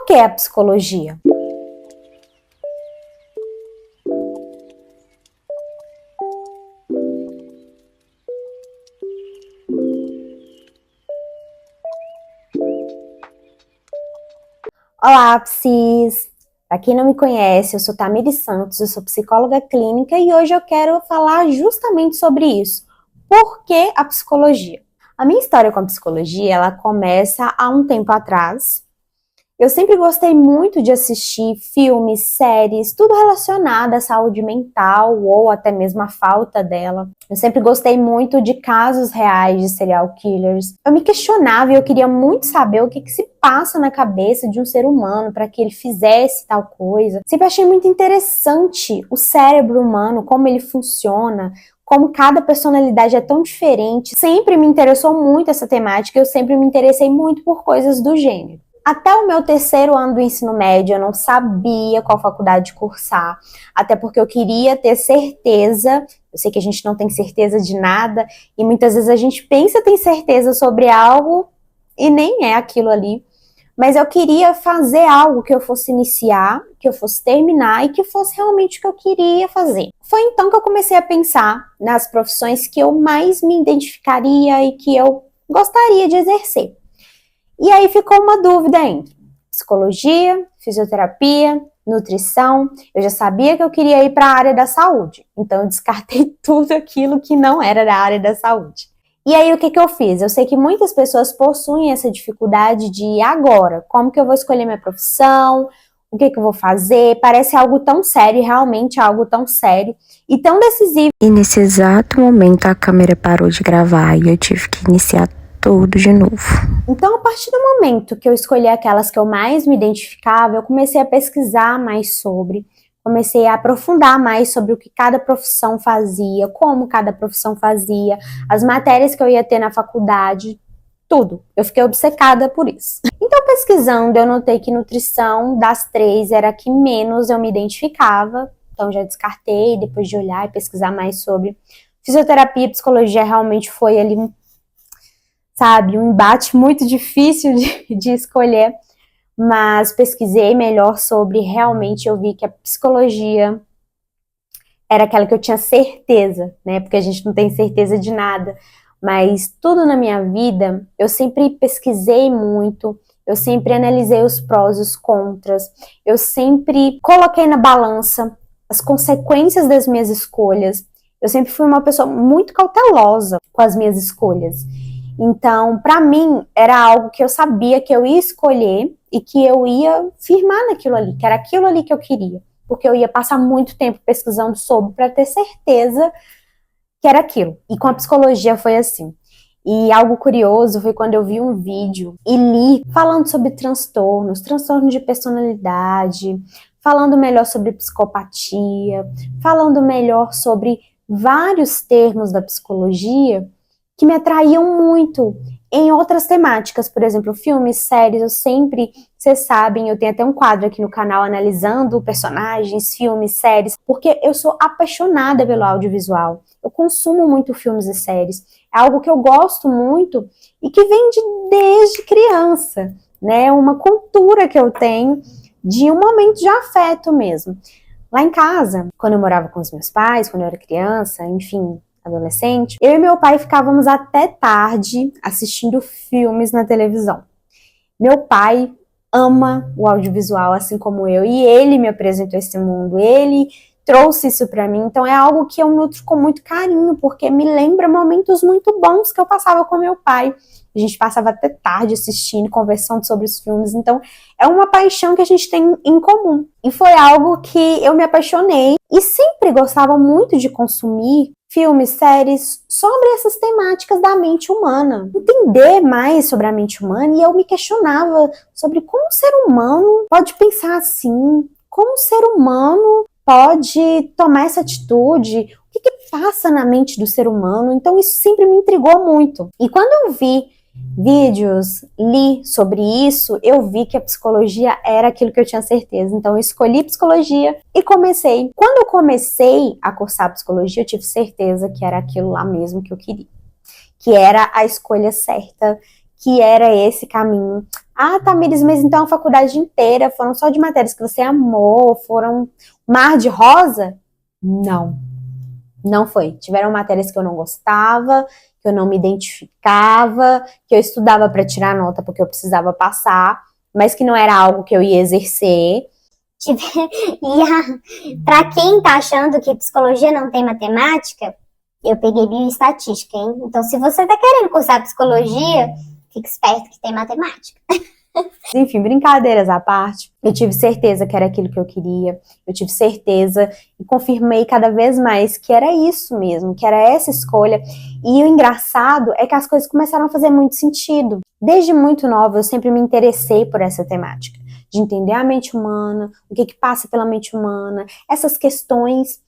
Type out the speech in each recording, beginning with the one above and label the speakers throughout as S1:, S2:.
S1: Por que a psicologia? Olá, Psis! Para quem não me conhece, eu sou Tamires Santos, eu sou psicóloga clínica e hoje eu quero falar justamente sobre isso. Por que a psicologia? A minha história com a psicologia, ela começa há um tempo atrás. Eu sempre gostei muito de assistir filmes, séries, tudo relacionado à saúde mental ou até mesmo à falta dela. Eu sempre gostei muito de casos reais de serial killers. Eu me questionava e eu queria muito saber o que se passa na cabeça de um ser humano para que ele fizesse tal coisa. Sempre achei muito interessante o cérebro humano, como ele funciona, como cada personalidade é tão diferente. Sempre me interessou muito essa temática, eu sempre me interessei muito por coisas do gênero. Até o meu terceiro ano do ensino médio, eu não sabia qual faculdade cursar, até porque eu queria ter certeza. Eu sei que a gente não tem certeza de nada, e muitas vezes a gente pensa ter certeza sobre algo, e nem é aquilo ali. Mas eu queria fazer algo que eu fosse iniciar, que eu fosse terminar, e que fosse realmente o que eu queria fazer. Foi então que eu comecei a pensar nas profissões que eu mais me identificaria e que eu gostaria de exercer. E aí ficou uma dúvida entre psicologia, fisioterapia, nutrição. Eu já sabia que eu queria ir para a área da saúde, então eu descartei tudo aquilo que não era da área da saúde. E aí o que eu fiz? Eu sei que muitas pessoas possuem essa dificuldade de agora, como que eu vou escolher minha profissão, o que eu vou fazer, parece algo tão sério, realmente algo tão sério e tão decisivo.
S2: E nesse exato momento a câmera parou de gravar e eu tive que iniciar tudo de novo.
S1: Então, a partir do momento que eu escolhi aquelas que eu mais me identificava, eu comecei a pesquisar mais sobre, comecei a aprofundar mais sobre o que cada profissão fazia, como cada profissão fazia, as matérias que eu ia ter na faculdade, tudo. Eu fiquei obcecada por isso. Então, pesquisando, eu notei que nutrição das três era a que menos eu me identificava, então já descartei, depois de olhar e pesquisar mais sobre. Fisioterapia e psicologia realmente foi ali um embate muito difícil de escolher, mas pesquisei melhor sobre, realmente eu vi que a psicologia era aquela que eu tinha certeza, né, porque a gente não tem certeza de nada, mas tudo na minha vida, eu sempre pesquisei muito, eu sempre analisei os prós e os contras, eu sempre coloquei na balança as consequências das minhas escolhas, eu sempre fui uma pessoa muito cautelosa com as minhas escolhas. Então, para mim, era algo que eu sabia que eu ia escolher e que eu ia firmar naquilo ali, que era aquilo ali que eu queria. Porque eu ia passar muito tempo pesquisando sobre para ter certeza que era aquilo. E com a psicologia foi assim. E algo curioso foi quando eu vi um vídeo e li falando sobre transtornos de personalidade, falando melhor sobre psicopatia, falando melhor sobre vários termos da psicologia que me atraíam muito em outras temáticas, por exemplo, filmes, séries, vocês sabem, eu tenho até um quadro aqui no canal analisando personagens, filmes, séries, porque eu sou apaixonada pelo audiovisual, eu consumo muito filmes e séries, é algo que eu gosto muito e que vem desde criança, né, uma cultura que eu tenho de um momento de afeto mesmo. Lá em casa, quando eu morava com os meus pais, quando eu era criança, enfim, adolescente, eu e meu pai ficávamos até tarde assistindo filmes na televisão. Meu pai ama o audiovisual, assim como eu, e ele me apresentou esse mundo, ele trouxe isso para mim, então é algo que eu nutro com muito carinho, porque me lembra momentos muito bons que eu passava com meu pai. A gente passava até tarde assistindo, conversando sobre os filmes, então é uma paixão que a gente tem em comum. E foi algo que eu me apaixonei e sempre gostava muito de consumir filmes, séries sobre essas temáticas da mente humana. Entender mais sobre a mente humana, e eu me questionava sobre como o ser humano pode pensar assim, como o ser humano pode tomar essa atitude, o que passa na mente do ser humano. Então isso sempre me intrigou muito. E quando eu vi vídeos, li sobre isso, eu vi que a psicologia era aquilo que eu tinha certeza. Então eu escolhi psicologia e comecei. Quando eu comecei a cursar psicologia, eu tive certeza que era aquilo lá mesmo que eu queria. Que era a escolha certa, que era esse caminho. Ah, Tamires, mas então a faculdade inteira foram só de matérias que você amou, foram mar de rosa? Não, não foi. Tiveram matérias que eu não gostava, que eu não me identificava, que eu estudava para tirar nota porque eu precisava passar, mas que não era algo que eu ia exercer.
S3: Para quem tá achando que psicologia não tem matemática, eu peguei bioestatística, hein? Então, se você tá querendo cursar psicologia, fique esperto que tem matemática.
S1: Enfim, brincadeiras à parte, eu tive certeza que era aquilo que eu queria, eu tive certeza e confirmei cada vez mais que era isso mesmo, que era essa escolha. E o engraçado é que as coisas começaram a fazer muito sentido. Desde muito nova, eu sempre me interessei por essa temática, de entender a mente humana, o que passa pela mente humana, essas questões.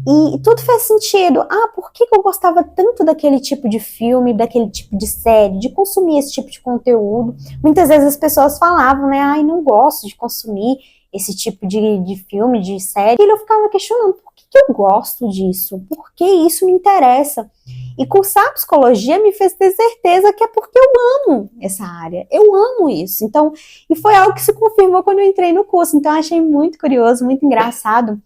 S1: E tudo fez sentido. Ah, por que eu gostava tanto daquele tipo de filme, daquele tipo de série, de consumir esse tipo de conteúdo? Muitas vezes as pessoas falavam, né? Ai, não gosto de consumir esse tipo de filme, de série. E eu ficava questionando, por que eu gosto disso? Por que isso me interessa? E cursar psicologia me fez ter certeza que é porque eu amo essa área. Eu amo isso. Então, e foi algo que se confirmou quando eu entrei no curso. Então, eu achei muito curioso, muito engraçado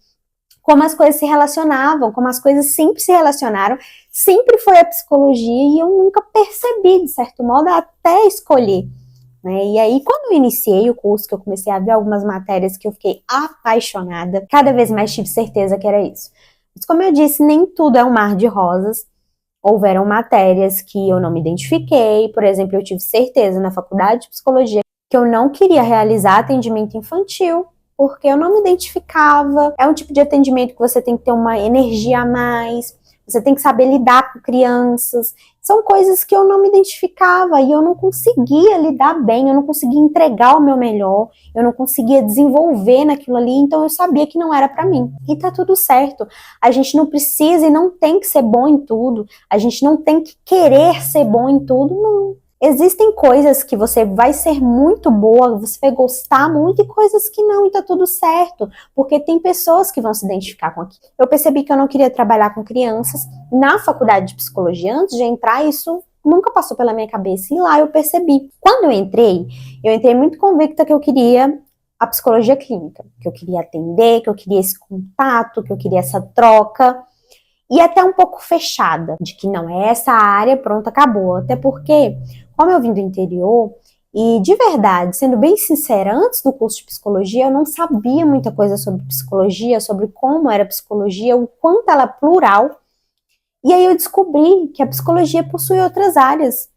S1: como as coisas se relacionavam, como as coisas sempre se relacionaram, sempre foi a psicologia e eu nunca percebi, de certo modo, até escolher. Né? E aí, quando eu iniciei o curso, que eu comecei a ver algumas matérias que eu fiquei apaixonada, cada vez mais tive certeza que era isso. Mas como eu disse, nem tudo é um mar de rosas. Houveram matérias que eu não me identifiquei, por exemplo, eu tive certeza na faculdade de psicologia que eu não queria realizar atendimento infantil, porque eu não me identificava. É um tipo de atendimento que você tem que ter uma energia a mais, você tem que saber lidar com crianças. São coisas que eu não me identificava e eu não conseguia lidar bem, eu não conseguia entregar o meu melhor, eu não conseguia desenvolver naquilo ali, então eu sabia que não era para mim. E tá tudo certo. A gente não precisa e não tem que ser bom em tudo, a gente não tem que querer ser bom em tudo, não. Existem coisas que você vai ser muito boa, você vai gostar muito, e coisas que não, e tá tudo certo, porque tem pessoas que vão se identificar com aquilo. Eu percebi que eu não queria trabalhar com crianças. Na faculdade de psicologia, antes de entrar, isso nunca passou pela minha cabeça, e lá eu percebi. Quando eu entrei muito convicta que eu queria a psicologia clínica, que eu queria atender, que eu queria esse contato, que eu queria essa troca, e até um pouco fechada, de que não é essa área, pronto, acabou. Até porque, como eu vim do interior, e de verdade, sendo bem sincera, antes do curso de psicologia, eu não sabia muita coisa sobre psicologia, sobre como era a psicologia, o quanto ela é plural. E aí eu descobri que a psicologia possui outras áreas,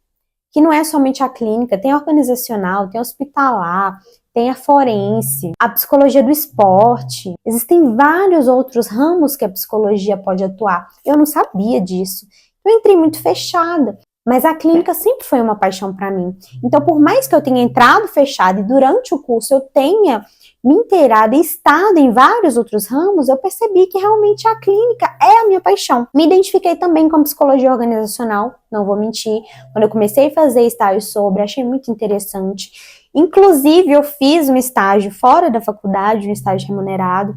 S1: que não é somente a clínica, tem a organizacional, tem a hospitalar, tem a forense, a psicologia do esporte. Existem vários outros ramos que a psicologia pode atuar. Eu não sabia disso. Eu entrei muito fechada. Mas a clínica sempre foi uma paixão para mim. Então, por mais que eu tenha entrado fechada e durante o curso eu tenha me inteirado e estado em vários outros ramos, eu percebi que realmente a clínica é a minha paixão. Me identifiquei também com psicologia organizacional, não vou mentir. Quando eu comecei a fazer estágio sobre, achei muito interessante. Inclusive, eu fiz um estágio fora da faculdade, um estágio remunerado,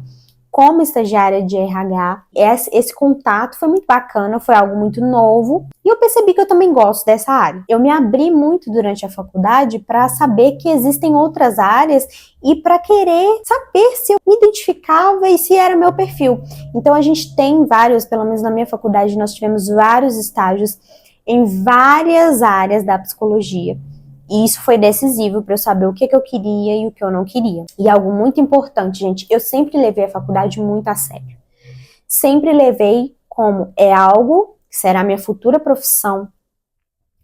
S1: como estagiária de RH. Esse contato foi muito bacana, foi algo muito novo, e eu percebi que eu também gosto dessa área. Eu me abri muito durante a faculdade para saber que existem outras áreas e para querer saber se eu me identificava e se era meu perfil. Então a gente tem vários, pelo menos na minha faculdade, nós tivemos vários estágios em várias áreas da psicologia. E isso foi decisivo para eu saber o que eu queria e o que eu não queria. E algo muito importante, gente, eu sempre levei a faculdade muito a sério. Sempre levei como é algo que será minha futura profissão.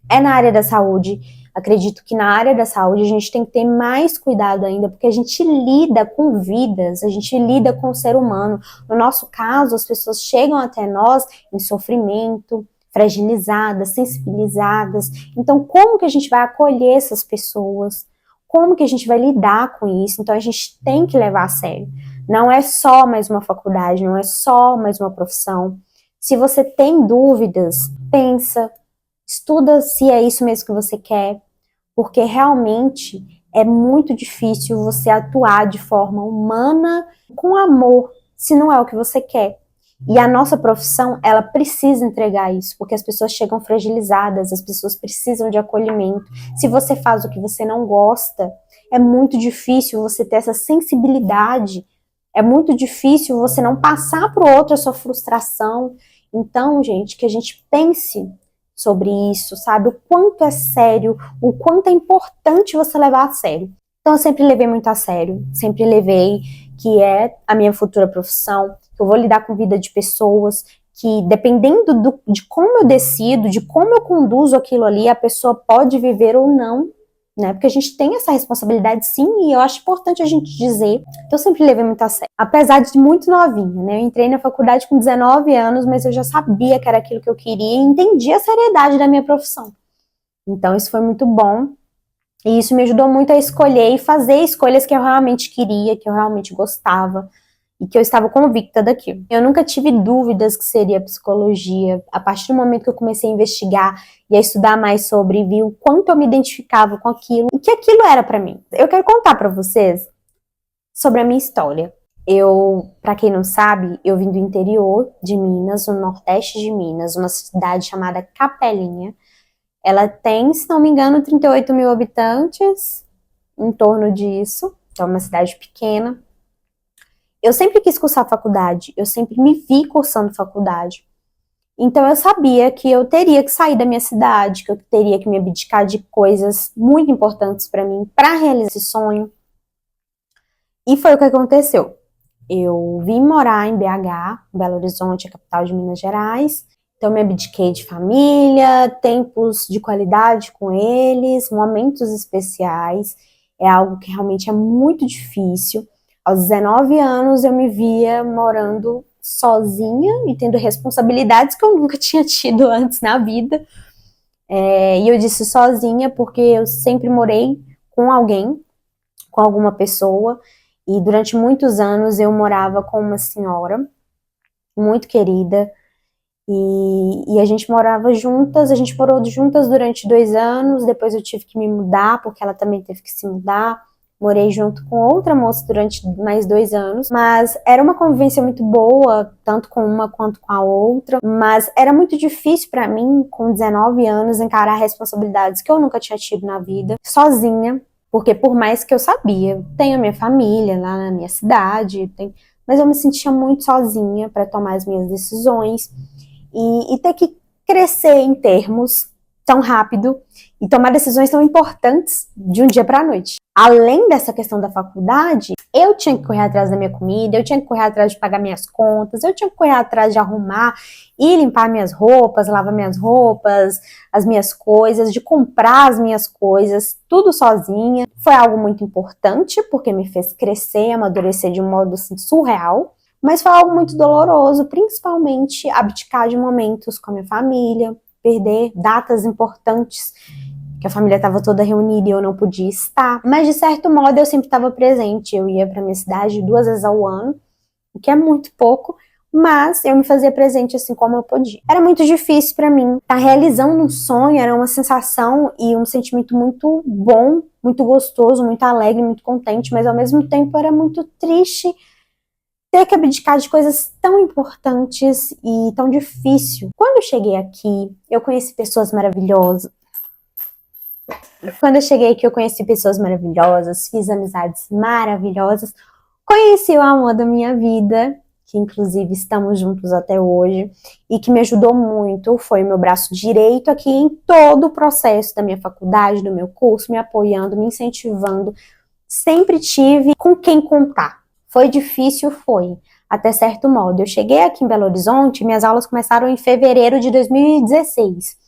S1: É na área da saúde. Acredito que na área da saúde a gente tem que ter mais cuidado ainda, porque a gente lida com vidas, a gente lida com o ser humano. No nosso caso, as pessoas chegam até nós em sofrimento, fragilizadas, sensibilizadas. Então, como que a gente vai acolher essas pessoas? Como que a gente vai lidar com isso? Então, a gente tem que levar a sério. Não é só mais uma faculdade, não é só mais uma profissão. Se você tem dúvidas, pensa, estuda se é isso mesmo que você quer, porque realmente é muito difícil você atuar de forma humana, com amor, se não é o que você quer. E a nossa profissão, ela precisa entregar isso, porque as pessoas chegam fragilizadas, as pessoas precisam de acolhimento. Se você faz o que você não gosta, é muito difícil você ter essa sensibilidade, é muito difícil você não passar para o outro a sua frustração. Então, gente, que a gente pense sobre isso, sabe? O quanto é sério, o quanto é importante você levar a sério. Então, eu sempre levei muito a sério, sempre levei que é a minha futura profissão, que eu vou lidar com vida de pessoas, que dependendo de como eu decido, de como eu conduzo aquilo ali, a pessoa pode viver ou não, né? Porque a gente tem essa responsabilidade sim, e eu acho importante a gente dizer. Então eu sempre levei muito a sério. Apesar de muito novinha, né? Eu entrei na faculdade com 19 anos, mas eu já sabia que era aquilo que eu queria e entendi a seriedade da minha profissão. Então isso foi muito bom. E isso me ajudou muito a escolher e fazer escolhas que eu realmente queria, que eu realmente gostava e que eu estava convicta daquilo. Eu nunca tive dúvidas que seria psicologia. A partir do momento que eu comecei a investigar e a estudar mais sobre e vi o quanto eu me identificava com aquilo e que aquilo era para mim. Eu quero contar para vocês sobre a minha história. Para quem não sabe, eu vim do interior de Minas, no nordeste de Minas, uma cidade chamada Capelinha. Ela tem, se não me engano, 38 mil habitantes, em torno disso. Então, é uma cidade pequena. Eu sempre quis cursar faculdade, eu sempre me vi cursando faculdade. Então, eu sabia que eu teria que sair da minha cidade, que eu teria que me abdicar de coisas muito importantes para mim, para realizar esse sonho. E foi o que aconteceu. Eu vim morar em BH, Belo Horizonte, a capital de Minas Gerais. Então, eu me abdiquei de família, tempos de qualidade com eles, momentos especiais. É algo que realmente é muito difícil. Aos 19 anos, eu me via morando sozinha e tendo responsabilidades que eu nunca tinha tido antes na vida. E eu disse sozinha porque eu sempre morei com alguém, com alguma pessoa. E durante muitos anos eu morava com uma senhora muito querida. E a gente morava juntas, a gente morou juntas durante 2 anos, depois eu tive que me mudar, porque ela também teve que se mudar. Morei junto com outra moça durante mais 2 anos, mas era uma convivência muito boa, tanto com uma quanto com a outra, mas era muito difícil para mim, com 19 anos, encarar responsabilidades que eu nunca tinha tido na vida, sozinha, porque por mais que eu sabia, tenho a minha família lá na minha cidade, mas eu me sentia muito sozinha para tomar as minhas decisões. E ter que crescer em termos tão rápido e tomar decisões tão importantes de um dia para a noite. Além dessa questão da faculdade, eu tinha que correr atrás da minha comida, eu tinha que correr atrás de pagar minhas contas, eu tinha que correr atrás de arrumar e limpar minhas roupas, lavar minhas roupas, as minhas coisas, de comprar as minhas coisas, tudo sozinha. Foi algo muito importante, porque me fez crescer, amadurecer de um modo assim, surreal. Mas foi algo muito doloroso, principalmente abdicar de momentos com a minha família, perder datas importantes, que a família estava toda reunida e eu não podia estar. Mas, de certo modo, eu sempre estava presente. Eu ia para minha cidade 2 vezes ao ano, o que é muito pouco, mas eu me fazia presente assim como eu podia. Era muito difícil para mim. Estar realizando um sonho era uma sensação e um sentimento muito bom, muito gostoso, muito alegre, muito contente, mas ao mesmo tempo era muito triste ter que abdicar de coisas tão importantes e tão difícil. Quando eu cheguei aqui, eu conheci pessoas maravilhosas. Quando eu cheguei aqui, eu conheci pessoas maravilhosas, fiz amizades maravilhosas, conheci o amor da minha vida, que inclusive estamos juntos até hoje, e que me ajudou muito, foi o meu braço direito aqui em todo o processo da minha faculdade, do meu curso, me apoiando, me incentivando. Sempre tive com quem contar. Foi difícil, foi, até certo modo. Eu cheguei aqui em Belo Horizonte, minhas aulas começaram em fevereiro de 2016.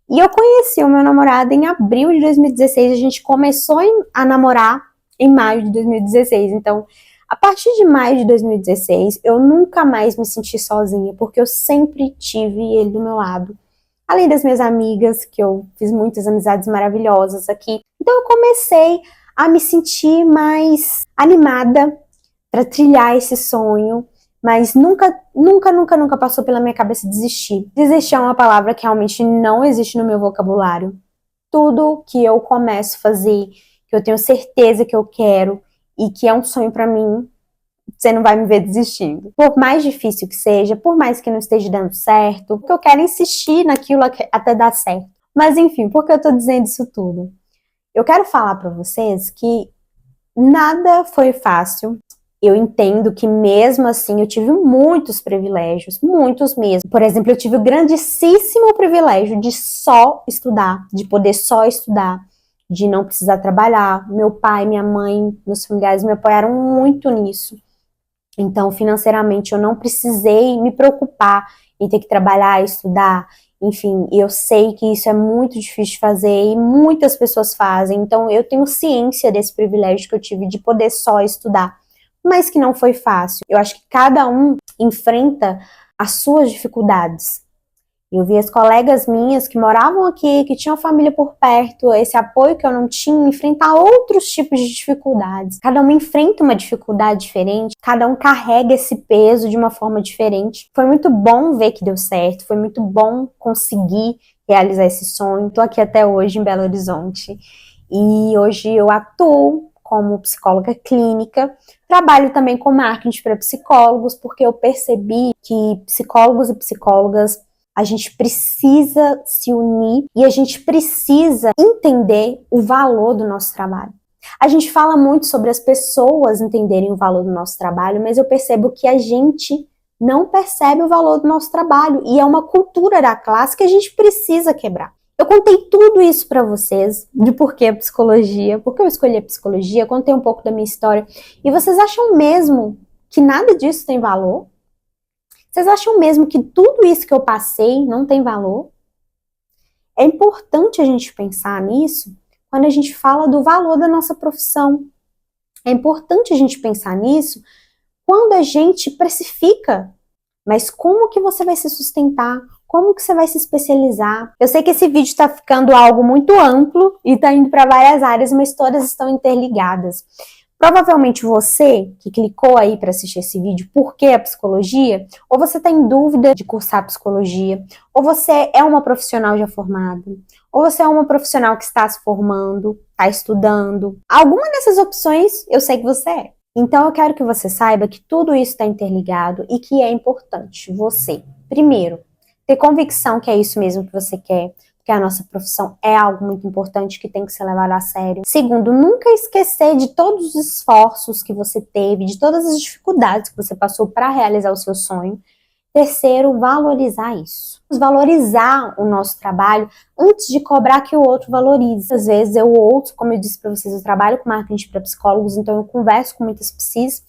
S1: E eu conheci o meu namorado em abril de 2016, a gente começou a namorar em maio de 2016. Então, a partir de maio de 2016, eu nunca mais me senti sozinha, porque eu sempre tive ele do meu lado. Além das minhas amigas, que eu fiz muitas amizades maravilhosas aqui. Então, eu comecei a me sentir mais animada para trilhar esse sonho, mas nunca passou pela minha cabeça desistir. Desistir é uma palavra que realmente não existe no meu vocabulário. Tudo que eu começo a fazer, que eu tenho certeza que eu quero e que é um sonho para mim, você não vai me ver desistindo. Por mais difícil que seja, por mais que não esteja dando certo, porque eu quero insistir naquilo até dar certo. Mas enfim, por que eu tô dizendo isso tudo? Eu quero falar para vocês que nada foi fácil. Eu entendo que mesmo assim eu tive muitos privilégios, muitos mesmo. Por exemplo, eu tive o grandíssimo privilégio de só estudar, de poder só estudar, de não precisar trabalhar. Meu pai, minha mãe, meus familiares me apoiaram muito nisso. Então, financeiramente, eu não precisei me preocupar em ter que trabalhar, estudar. Enfim, eu sei que isso é muito difícil de fazer e muitas pessoas fazem. Então, eu tenho ciência desse privilégio que eu tive de poder só estudar, mas que não foi fácil. Eu acho que cada um enfrenta as suas dificuldades. Eu vi as colegas minhas que moravam aqui, que tinham família por perto, esse apoio que eu não tinha, enfrentar outros tipos de dificuldades. Cada um enfrenta uma dificuldade diferente, cada um carrega esse peso de uma forma diferente. Foi muito bom ver que deu certo, foi muito bom conseguir realizar esse sonho. Estou aqui até hoje em Belo Horizonte e hoje eu atuo como psicóloga clínica. Trabalho também com marketing para psicólogos, porque eu percebi que psicólogos e psicólogas a gente precisa se unir e a gente precisa entender o valor do nosso trabalho. A gente fala muito sobre as pessoas entenderem o valor do nosso trabalho, mas eu percebo que a gente não percebe o valor do nosso trabalho e é uma cultura da classe que a gente precisa quebrar. Eu contei tudo isso para vocês, de por que a psicologia, por que eu escolhi a psicologia, contei um pouco da minha história. E vocês acham mesmo que nada disso tem valor? Vocês acham mesmo que tudo isso que eu passei não tem valor? É importante a gente pensar nisso quando a gente fala do valor da nossa profissão. É importante a gente pensar nisso quando a gente precifica. Mas como que você vai se sustentar? Como que você vai se especializar? Eu sei que esse vídeo está ficando algo muito amplo e está indo para várias áreas, mas todas estão interligadas. Provavelmente você que clicou aí para assistir esse vídeo, por que a psicologia? Ou você está em dúvida de cursar psicologia, ou você é uma profissional já formada, ou você é uma profissional que está se formando, está estudando. Alguma dessas opções eu sei que você é. Então eu quero que você saiba que tudo isso está interligado e que é importante você, primeiro, ter convicção que é isso mesmo que você quer, porque a nossa profissão é algo muito importante que tem que ser levado a sério. Segundo, nunca esquecer de todos os esforços que você teve, de todas as dificuldades que você passou para realizar o seu sonho. Terceiro, valorizar isso. Valorizar o nosso trabalho antes de cobrar que o outro valorize. Às vezes eu ouço, como eu disse para vocês, eu trabalho com marketing para psicólogos, então eu converso com muitas psis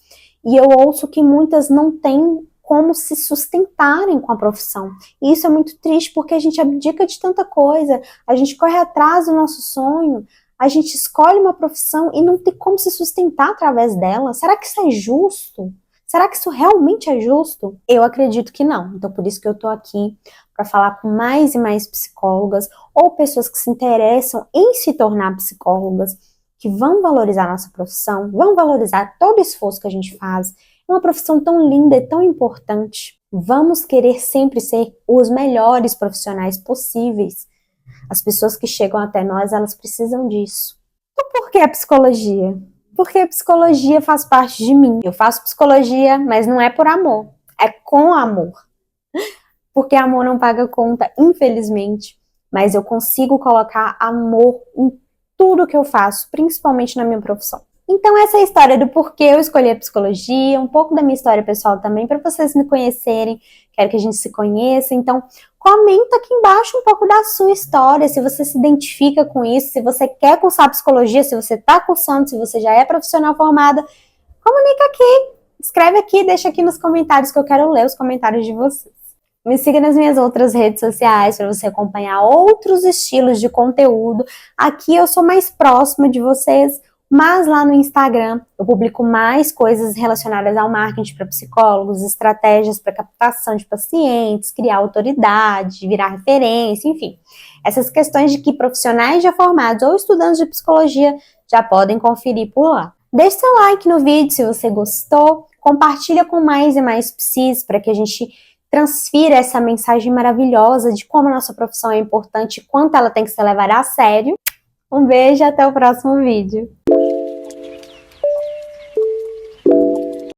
S1: e eu ouço que muitas não têm como se sustentarem com a profissão. E isso é muito triste porque a gente abdica de tanta coisa, a gente corre atrás do nosso sonho, a gente escolhe uma profissão e não tem como se sustentar através dela. Será que isso é justo? Será que isso realmente é justo? Eu acredito que não. Então por isso que eu tô aqui para falar com mais e mais psicólogas ou pessoas que se interessam em se tornar psicólogas, que vão valorizar a nossa profissão, vão valorizar todo o esforço que a gente faz. É uma profissão tão linda e tão importante. Vamos querer sempre ser os melhores profissionais possíveis. As pessoas que chegam até nós, elas precisam disso. Então por que a psicologia? Porque a psicologia faz parte de mim. Eu faço psicologia, mas não é por amor. É com amor. Porque amor não paga conta, infelizmente. Mas eu consigo colocar amor em tudo que eu faço, principalmente na minha profissão. Então essa é a história do porquê eu escolhi a psicologia, um pouco da minha história pessoal também, para vocês me conhecerem, quero que a gente se conheça, então comenta aqui embaixo um pouco da sua história, se você se identifica com isso, se você quer cursar psicologia, se você está cursando, se você já é profissional formada, comunica aqui, escreve aqui, deixa aqui nos comentários que eu quero ler os comentários de vocês. Me siga nas minhas outras redes sociais para você acompanhar outros estilos de conteúdo, aqui eu sou mais próxima de vocês, mas lá no Instagram eu publico mais coisas relacionadas ao marketing para psicólogos, estratégias para captação de pacientes, criar autoridade, virar referência, enfim. Essas questões de que profissionais já formados ou estudantes de psicologia já podem conferir por lá. Deixe seu like no vídeo se você gostou, compartilha com mais e mais psis para que a gente transfira essa mensagem maravilhosa de como a nossa profissão é importante e quanto ela tem que ser levada a sério. Um beijo e até o próximo vídeo.